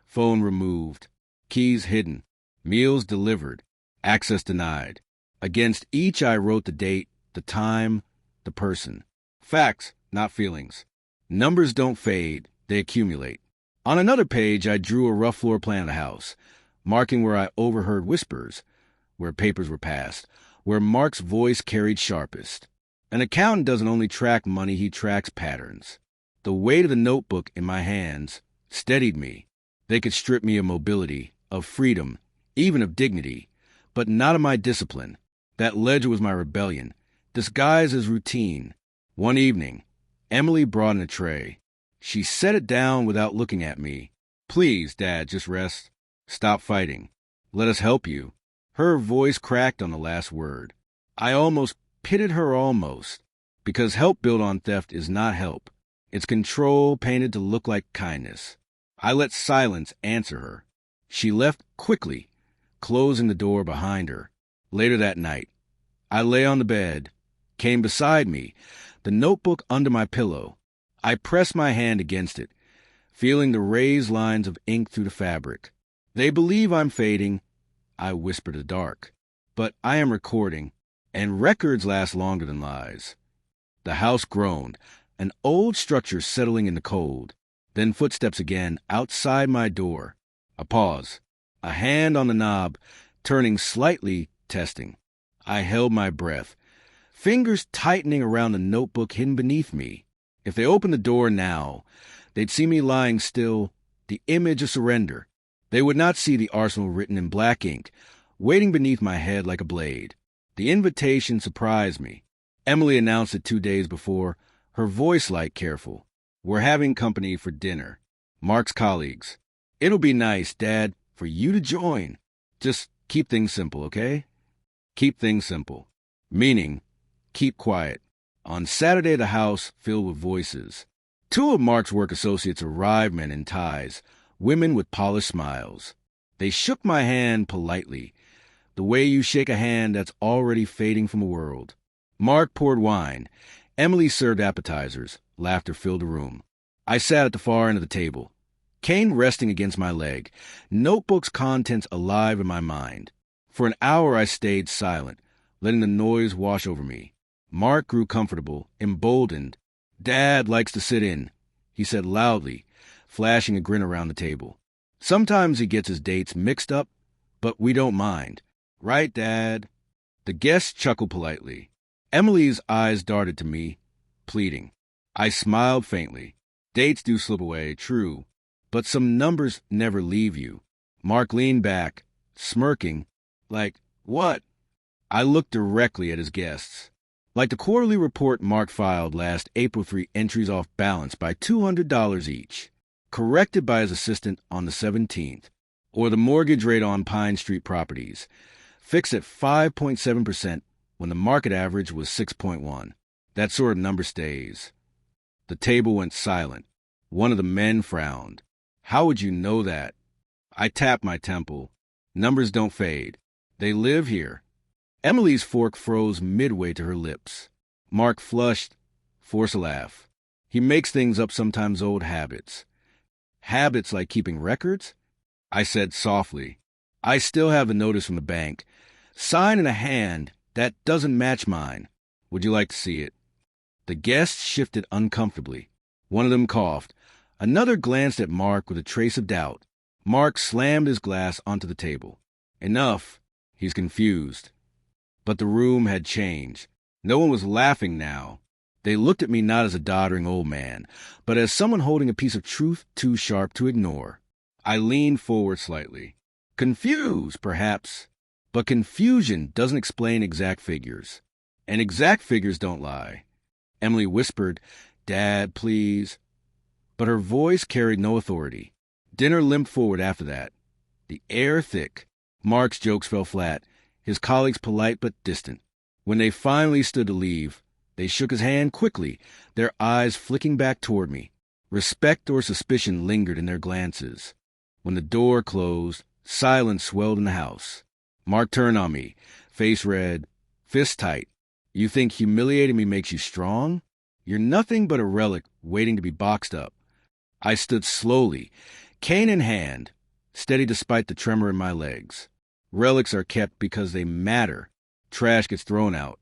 Phone removed, keys hidden, meals delivered, access denied. Against each I wrote the date, the time, the person. Facts, not feelings. Numbers don't fade, they accumulate. On another page I drew a rough floor plan of the house, marking where I overheard whispers, where papers were passed, where Mark's voice carried sharpest. An accountant doesn't only track money, he tracks patterns. The weight of the notebook in my hands steadied me. They could strip me of mobility, of freedom, even of dignity, but not of my discipline. That ledger was my rebellion, disguised as routine. One evening, Emily brought in a tray. She set it down without looking at me. "Please, Dad, just rest. Stop fighting. Let us help you." Her voice cracked on the last word. I almost pitied her, because help built on theft is not help. It's control painted to look like kindness. I let silence answer her. She left quickly, closing the door behind her. Later that night, I lay on the bed, came beside me, the notebook under my pillow. I pressed my hand against it, feeling the raised lines of ink through the fabric. "They believe I'm fading," I whispered in the dark. "But I am recording, and records last longer than lies." The house groaned, an old structure settling in the cold. Then footsteps again, outside my door. A pause, a hand on the knob, turning slightly, testing. I held my breath, fingers tightening around the notebook hidden beneath me. If they opened the door now, they'd see me lying still, the image of surrender. They would not see the arsenal written in black ink, waiting beneath my head like a blade. The invitation surprised me. Emily announced it 2 days before, her voice light, careful. "We're having company for dinner. Mark's colleagues. It'll be nice, Dad, for you to join. Just keep things simple, okay?" Keep things simple. Meaning, keep quiet. On Saturday, the house filled with voices. 2 of Mark's work associates arrived, men in ties, women with polished smiles. They shook my hand politely, the way you shake a hand that's already fading from the world. Mark poured wine. Emily served appetizers. Laughter filled the room. I sat at the far end of the table, cane resting against my leg, notebook's contents alive in my mind. For an hour I stayed silent, letting the noise wash over me. Mark grew comfortable, emboldened. "Dad likes to sit in," he said loudly, flashing a grin around the table. "Sometimes he gets his dates mixed up, but we don't mind. Right, Dad?" The guests chuckled politely. Emily's eyes darted to me, pleading. I smiled faintly. Dates do slip away, true, but some numbers never leave you. Mark leaned back, smirking, like, "What?" I looked directly at his guests. Like the quarterly report Mark filed last April, 3 entries off balance by $200 each, corrected by his assistant on the 17th, or the mortgage rate on Pine Street properties, fixed at 5.7% when the market average was 6.1. That sort of number stays. The table went silent. One of the men frowned. "How would you know that?" I tapped my temple. "Numbers don't fade. They live here." Emily's fork froze midway to her lips. Mark flushed, forced a laugh. "He makes things up, sometimes old habits." "Habits like keeping records?" I said softly. "I still have the notice from the bank. Sign in a hand that doesn't match mine. Would you like to see it?" The guests shifted uncomfortably. One of them coughed. Another glanced at Mark with a trace of doubt. Mark slammed his glass onto the table. "Enough. He's confused." But the room had changed. No one was laughing now. They looked at me not as a doddering old man, but as someone holding a piece of truth too sharp to ignore. I leaned forward slightly. "Confused, perhaps. But confusion doesn't explain exact figures. And exact figures don't lie." Emily whispered, "Dad, please." But her voice carried no authority. Dinner limped forward after that. The air thick. Mark's jokes fell flat, his colleagues polite but distant. When they finally stood to leave, they shook his hand quickly, their eyes flicking back toward me. Respect or suspicion lingered in their glances. When the door closed, silence swelled in the house. Mark turned on me, face red, fist tight. "You think humiliating me makes you strong? You're nothing but a relic waiting to be boxed up." I stood slowly, cane in hand, steady despite the tremor in my legs. Relics are kept because they matter. Trash gets thrown out.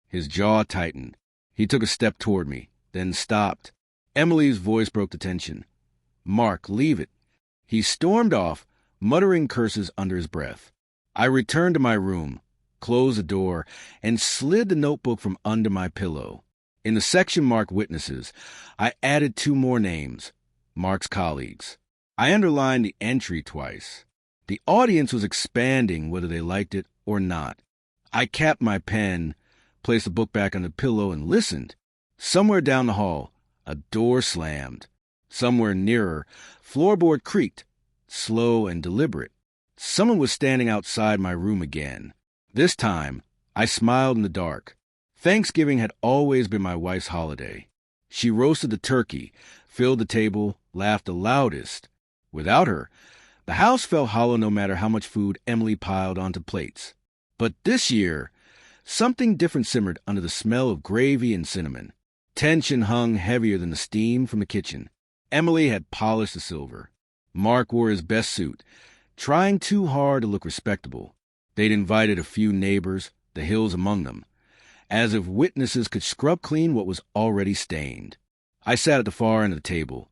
His jaw tightened. He took a step toward me, then stopped. Emily's voice broke the tension. "Mark, leave it." He stormed off, muttering curses under his breath. I returned to my room, closed the door, and slid the notebook from under my pillow. In the section marked witnesses, I added 2 more names, Mark's colleagues. I underlined the entry twice. The audience was expanding whether they liked it or not. I capped my pen, placed the book back on the pillow, and listened. Somewhere down the hall, a door slammed. Somewhere nearer, floorboard creaked, slow and deliberate. Someone was standing outside my room again. This time, I smiled in the dark. Thanksgiving had always been my wife's holiday. She roasted the turkey, filled the table, laughed the loudest. Without her, the house felt hollow no matter how much food Emily piled onto plates. But this year, something different simmered under the smell of gravy and cinnamon. Tension hung heavier than the steam from the kitchen. Emily had polished the silver. Mark wore his best suit, trying too hard to look respectable. They'd invited a few neighbors, the Hills among them, as if witnesses could scrub clean what was already stained. I sat at the far end of the table,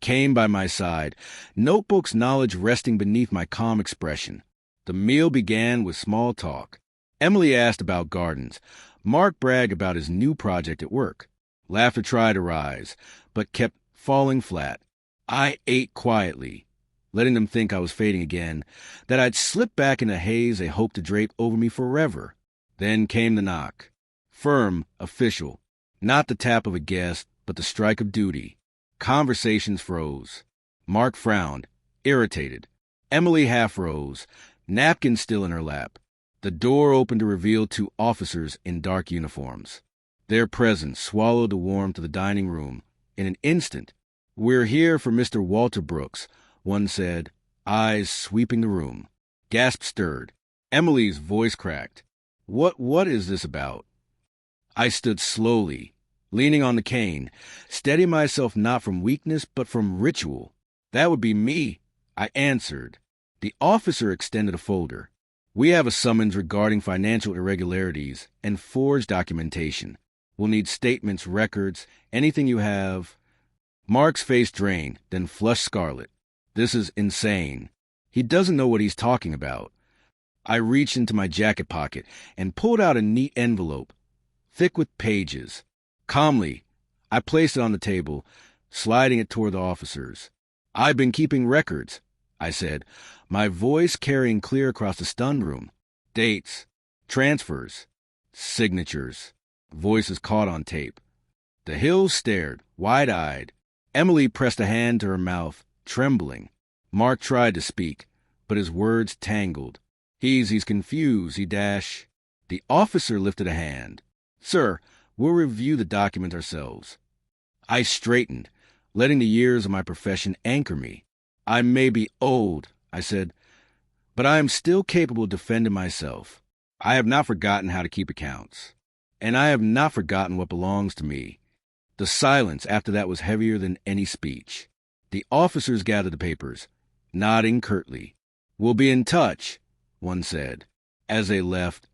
Kane by my side, notebook's knowledge resting beneath my calm expression. The meal began with small talk. Emily asked about gardens. Mark bragged about his new project at work. Laughter tried to rise, but kept falling flat. I ate quietly, letting them think I was fading again, that I'd slip back in a haze they hoped to drape over me forever. Then came the knock. Firm, official. Not the tap of a guest, but the strike of duty. Conversations froze. Mark frowned, irritated. Emily half rose, napkin still in her lap. The door opened to reveal 2 officers in dark uniforms. Their presence swallowed the warmth of the dining room in an instant. "We're here for Mr. Walter Brooks," one said, eyes sweeping the room. Gasp stirred. Emily's voice cracked. What is this about?" I stood slowly, leaning on the cane, steadying myself not from weakness but from ritual. "That would be me," I answered. The officer extended a folder. We have a summons regarding financial irregularities and forged documentation. We'll need statements, records, anything you have. Mark's face drained, then flushed scarlet. This is insane. He doesn't know what he's talking about. I reached into my jacket pocket and pulled out a neat envelope, thick with pages. Calmly, I placed it on the table, sliding it toward the officers. I've been keeping records, I said, my voice carrying clear across the stunned room. Dates, transfers, signatures, voices caught on tape. The Hills stared, wide-eyed. Emily pressed a hand to her mouth, trembling. Mark tried to speak, but his words tangled. He's confused, he dashed. The officer lifted a hand. Sir, we'll review the document ourselves. I straightened, letting the years of my profession anchor me. I may be old, I said, but I am still capable of defending myself. I have not forgotten how to keep accounts, and I have not forgotten what belongs to me. The silence after that was heavier than any speech. The officers gathered the papers, nodding curtly. We'll be in touch, one said. As they left,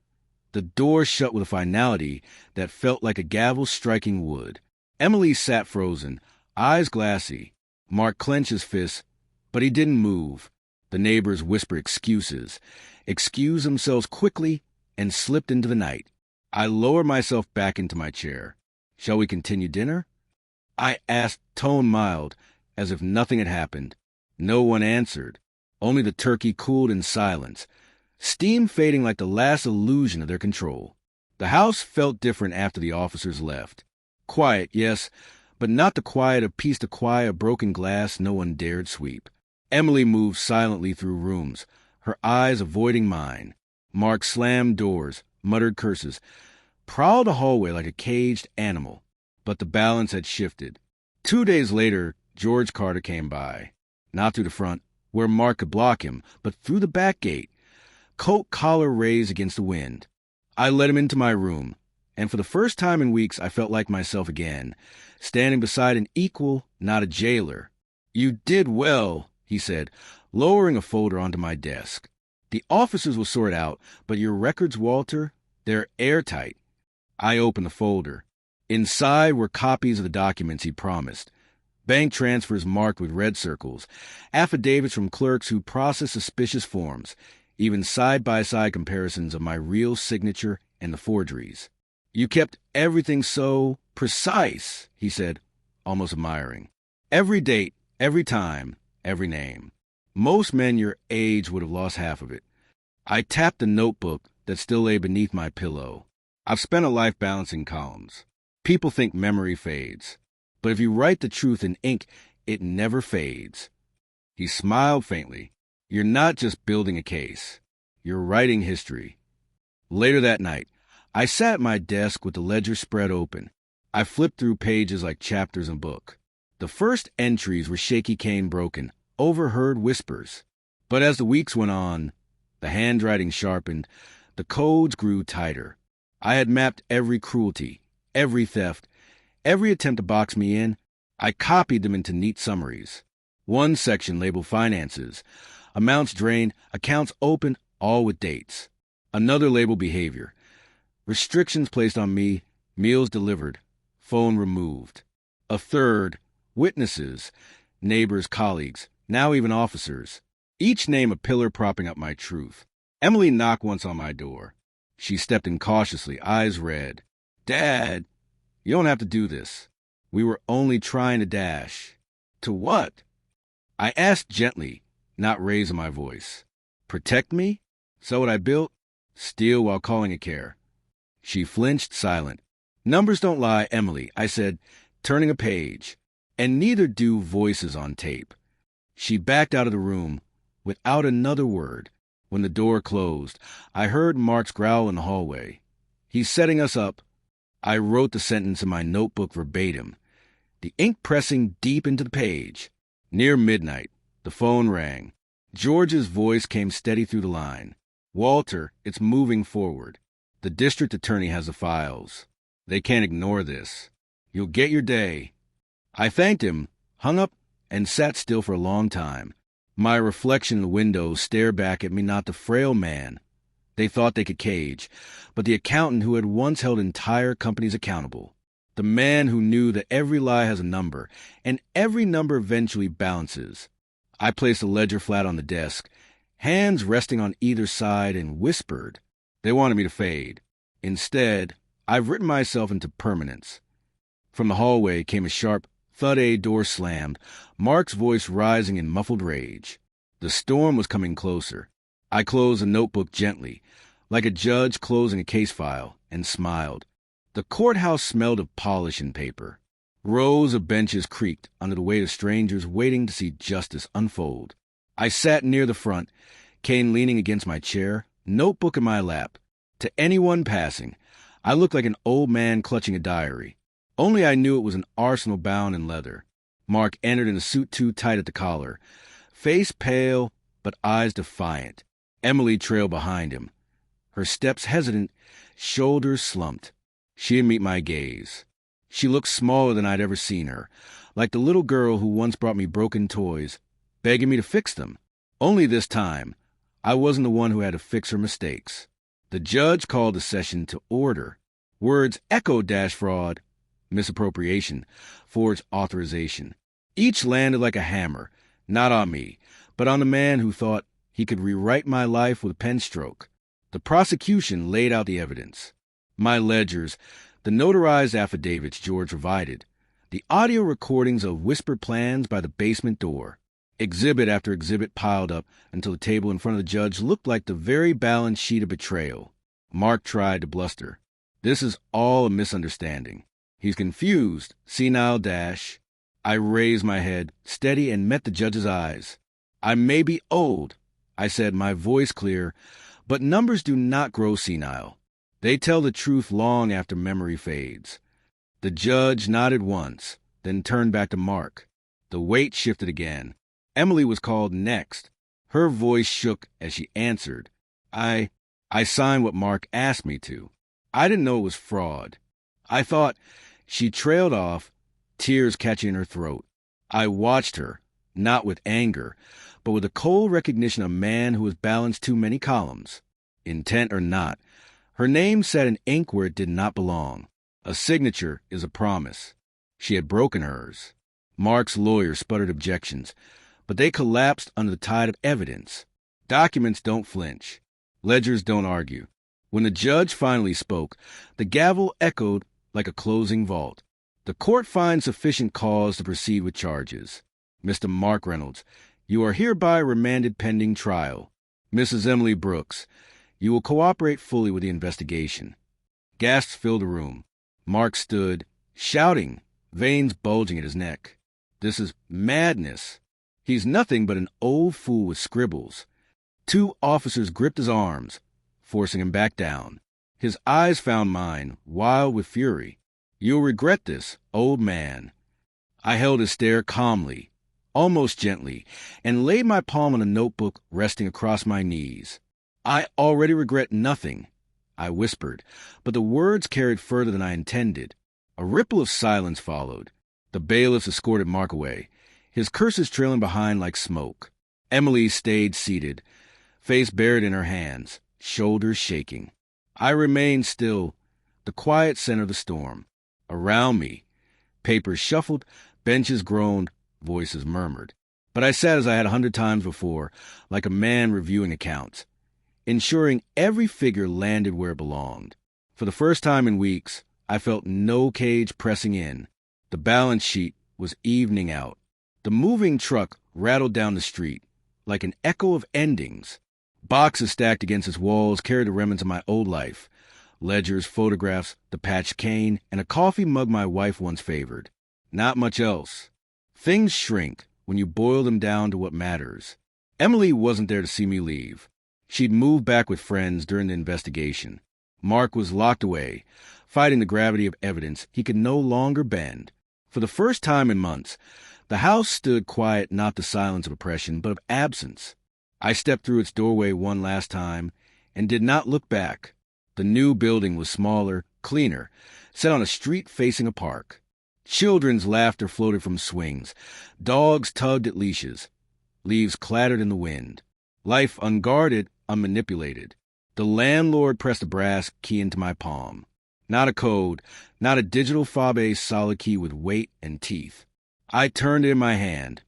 the door shut with a finality that felt like a gavel striking wood. Emily sat frozen, eyes glassy. Mark clenched his fist, but he didn't move. The neighbors whispered excuses, excused themselves quickly, and slipped into the night. I lowered myself back into my chair. Shall we continue dinner? I asked, tone mild, as if nothing had happened. No one answered. Only the turkey cooled in silence, steam fading like the last illusion of their control. The house felt different after the officers left. Quiet, yes, but not the quiet of peace, the quiet of broken glass no one dared sweep. Emily moved silently through rooms, her eyes avoiding mine. Mark slammed doors, muttered curses, prowled the hallway like a caged animal. But the balance had shifted. 2 days later, George Carter came by. Not through the front, where Mark could block him, but through the back gate, coat collar raised against the wind. I led him into my room, and for the first time in weeks I felt like myself again, standing beside an equal, not a jailer. You did well, he said, lowering a folder onto my desk. The officers will sort out, but your records, Walter, they're airtight. I opened the folder. Inside were copies of the documents he promised. Bank transfers marked with red circles, affidavits from clerks who processed suspicious forms, even side-by-side comparisons of my real signature and the forgeries. You kept everything so precise, he said, almost admiring. Every date, every time, every name. Most men your age would have lost half of it. I tapped the notebook that still lay beneath my pillow. I've spent a life balancing columns. People think memory fades, but if you write the truth in ink, it never fades. He smiled faintly. You're not just building a case. You're writing history. Later that night, I sat at my desk with the ledger spread open. I flipped through pages like chapters in a book. The first entries were shaky cane broken, overheard whispers. But as the weeks went on, the handwriting sharpened, the codes grew tighter. I had mapped every cruelty, every theft, every attempt to box me in. I copied them into neat summaries. One section labeled finances, amounts drained, accounts opened, all with dates. Another labeled behavior, restrictions placed on me, meals delivered, phone removed. A third, witnesses, neighbors, colleagues, now even officers. Each name a pillar propping up my truth. Emily knocked once on my door. She stepped in cautiously, eyes red. Dad, you don't have to do this. We were only trying to dash. To what? I asked gently, not raising my voice. Protect me? So what I built? Steal while calling it care. She flinched, silent. Numbers don't lie, Emily, I said, turning a page. And neither do voices on tape. She backed out of the room without another word. When the door closed, I heard Mark's growl in the hallway. He's setting us up. I wrote the sentence in my notebook verbatim, the ink pressing deep into the page. Near midnight, the phone rang. George's voice came steady through the line. Walter, it's moving forward. The district attorney has the files. They can't ignore this. You'll get your day. I thanked him, hung up, and sat still for a long time. My reflection in the window stared back at me, not the frail man, they thought they could cage, but the accountant who had once held entire companies accountable. The man who knew that every lie has a number, and every number eventually balances. I placed a ledger flat on the desk, hands resting on either side, and whispered. They wanted me to fade. Instead, I've written myself into permanence. From the hallway came a sharp thud. A door slammed, Mark's voice rising in muffled rage. The storm was coming closer. I closed the notebook gently, like a judge closing a case file, and smiled. The courthouse smelled of polish and paper. Rows of benches creaked under the weight of strangers waiting to see justice unfold. I sat near the front, Kane leaning against my chair, notebook in my lap. To anyone passing, I looked like an old man clutching a diary. Only I knew it was an arsenal bound in leather. Mark entered in a suit too tight at the collar, face pale but eyes defiant. Emily trailed behind him, her steps hesitant, shoulders slumped. She didn't meet my gaze. She looked smaller than I'd ever seen her, like the little girl who once brought me broken toys, begging me to fix them. Only this time, I wasn't the one who had to fix her mistakes. The judge called the session to order. Words echoed fraud, misappropriation, forged authorization. Each landed like a hammer, not on me, but on the man who thought he could rewrite my life with a pen stroke. The prosecution laid out the evidence. My ledgers, the notarized affidavits George provided, the audio recordings of whispered plans by the basement door. Exhibit after exhibit piled up until the table in front of the judge looked like the very balanced sheet of betrayal. Mark tried to bluster. This is all a misunderstanding. He's confused, senile dash. I raised my head, steady, and met the judge's eyes. I may be old, I said, my voice clear, but numbers do not grow senile. They tell the truth long after memory fades. The judge nodded once, then turned back to Mark. The weight shifted again. Emily was called next. Her voice shook as she answered. I signed what Mark asked me to. I didn't know it was fraud. I thought. She trailed off, tears catching in her throat. I watched her, not with anger, but with a cold recognition of a man who has balanced too many columns. Intent or not, her name sat in ink where it did not belong. A signature is a promise. She had broken hers. Mark's lawyer sputtered objections, but they collapsed under the tide of evidence. Documents don't flinch. Ledgers don't argue. When the judge finally spoke, the gavel echoed like a closing vault. The court finds sufficient cause to proceed with charges. Mr. Mark Reynolds, you are hereby remanded pending trial. Mrs. Emily Brooks, you will cooperate fully with the investigation. Gasps filled the room. Mark stood, shouting, veins bulging at his neck. This is madness. He's nothing but an old fool with scribbles. 2 officers gripped his arms, forcing him back down. His eyes found mine, wild with fury. You'll regret this, old man. I held his stare calmly, almost gently, and laid my palm on a notebook resting across my knees. I already regret nothing, I whispered, but the words carried further than I intended. A ripple of silence followed. The bailiffs escorted Mark away, his curses trailing behind like smoke. Emily stayed seated, face buried in her hands, shoulders shaking. I remained still, the quiet center of the storm. Around me, papers shuffled, benches groaned, voices murmured. But I sat as I had 100 times before, like a man reviewing accounts, ensuring every figure landed where it belonged. For the first time in weeks, I felt no cage pressing in. The balance sheet was evening out. The moving truck rattled down the street, like an echo of endings. Boxes stacked against its walls carried the remnants of my old life. Ledgers, photographs, the patched cane, and a coffee mug my wife once favored. Not much else. Things shrink when you boil them down to what matters. Emily wasn't there to see me leave. She'd moved back with friends during the investigation. Mark was locked away, fighting the gravity of evidence he could no longer bend. For the first time in months, the house stood quiet, not the silence of oppression, but of absence. I stepped through its doorway one last time and did not look back. The new building was smaller, cleaner, set on a street facing a park. Children's laughter floated from swings. Dogs tugged at leashes. Leaves clattered in the wind. Life unguarded, unmanipulated. The landlord pressed a brass key into my palm. Not a code, not a digital fob-based solid key with weight and teeth. I turned it in my hand,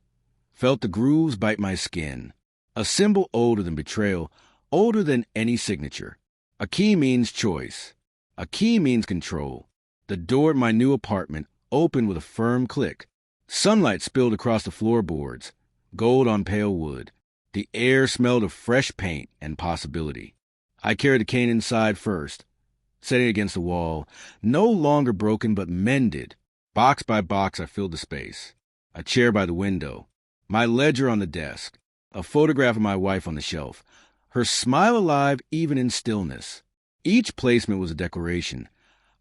felt the grooves bite my skin. A symbol older than betrayal, older than any signature. A key means choice. A key means control. The door at my new apartment opened with a firm click. Sunlight spilled across the floorboards, gold on pale wood. The air smelled of fresh paint and possibility. I carried the cane inside first, setting it against the wall, no longer broken but mended. Box by box, I filled the space. A chair by the window, my ledger on the desk, a photograph of my wife on the shelf, her smile alive even in stillness. Each placement was a declaration.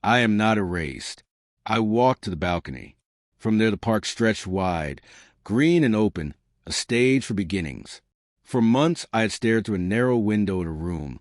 I am not erased. I walked to the balcony. From there the park stretched wide, green and open, a stage for beginnings. For months I had stared through a narrow window in a room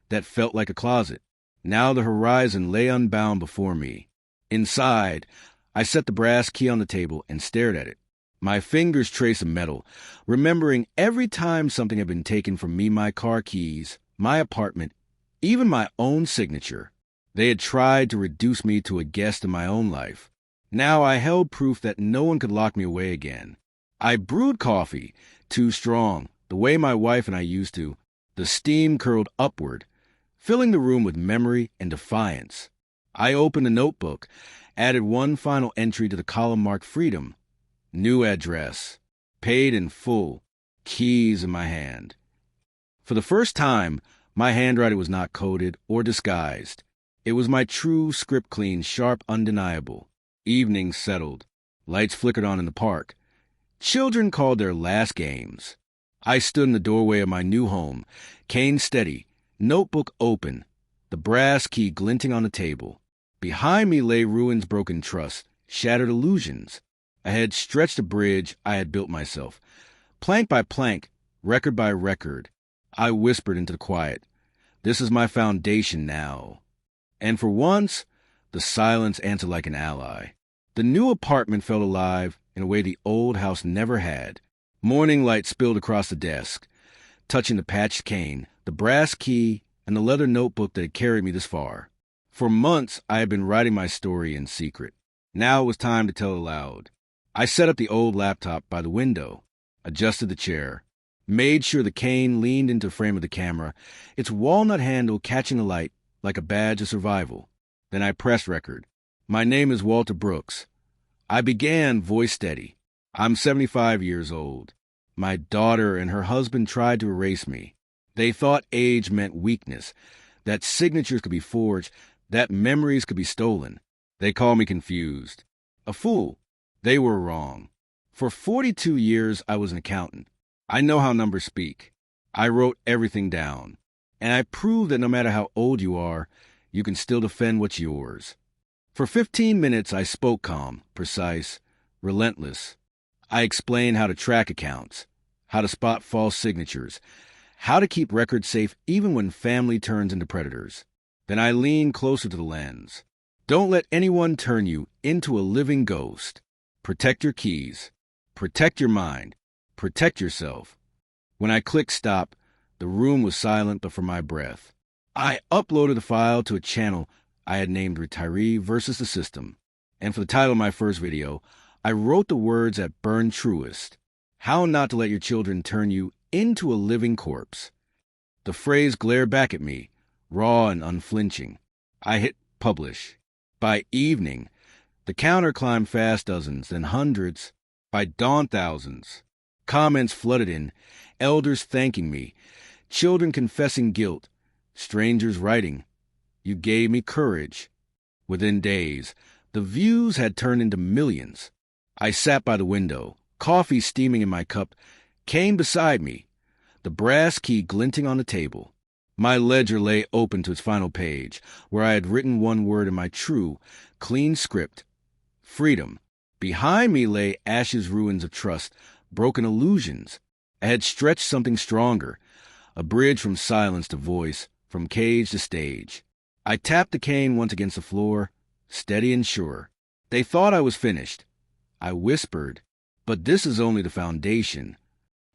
that felt like a closet. Now the horizon lay unbound before me. Inside, I set the brass key on the table and stared at it. My fingers traced the metal, remembering every time something had been taken from me, my car keys, my apartment, even my own signature. They had tried to reduce me to a guest in my own life. Now I held proof that no one could lock me away again. I brewed coffee, too strong, the way my wife and I used to. The steam curled upward, filling the room with memory and defiance. I opened a notebook, added one final entry to the column marked freedom. New address, paid in full, keys in my hand. For the first time, my handwriting was not coded or disguised. It was my true script, clean, sharp, undeniable. Evenings settled. Lights flickered on in the park. Children called their last games. I stood in the doorway of my new home, cane steady, notebook open, the brass key glinting on the table. Behind me lay ruins, broken trust, shattered illusions. Ahead stretched a bridge I had built myself. Plank by plank, record by record, I whispered into the quiet, "This is my foundation now." And for once, the silence answered like an ally. The new apartment felt alive in a way the old house never had. Morning light spilled across the desk, touching the patched cane, the brass key, and the leather notebook that had carried me this far. For months, I had been writing my story in secret. Now it was time to tell it aloud. I set up the old laptop by the window, adjusted the chair, made sure the cane leaned into the frame of the camera, its walnut handle catching the light like a badge of survival. Then I pressed record. My name is Walter Brooks. I began, voice steady. I'm 75 years old. My daughter and her husband tried to erase me. They thought age meant weakness, that signatures could be forged, that memories could be stolen. They called me confused. A fool. They were wrong. For 42 years, I was an accountant. I know how numbers speak. I wrote everything down. And I proved that no matter how old you are, you can still defend what's yours. For 15 minutes, I spoke calm, precise, relentless. I explained how to track accounts, how to spot false signatures, how to keep records safe even when family turns into predators. Then I leaned closer to the lens. Don't let anyone turn you into a living ghost. Protect your keys. Protect your mind. Protect yourself. When I clicked stop, the room was silent but for my breath. I uploaded the file to a channel I had named Retiree versus the System. And for the title of my first video, I wrote the words that burned truest. How not to let your children turn you into a living corpse. The phrase glared back at me, raw and unflinching. I hit publish. By evening, the counter climbed fast, dozens, then hundreds. By dawn, thousands. Comments flooded in, elders thanking me, children confessing guilt, strangers writing, "You gave me courage." Within days, the views had turned into millions. I sat by the window, coffee steaming in my cup, cane beside me, the brass key glinting on the table. My ledger lay open to its final page, where I had written one word in my true, clean script. Freedom. Behind me lay ashes, ruins of trust, broken illusions. I had stretched something stronger, a bridge from silence to voice, from cage to stage. I tapped the cane once against the floor, steady and sure. They thought I was finished. I whispered, "But this is only the foundation."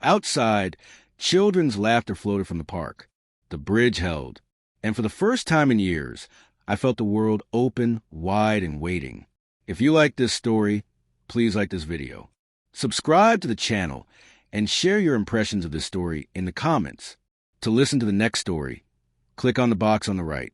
Outside, children's laughter floated from the park. The bridge held. And for the first time in years, I felt the world open, wide, and waiting. If you like this story, please like this video. Subscribe to the channel and share your impressions of this story in the comments. To listen to the next story, click on the box on the right.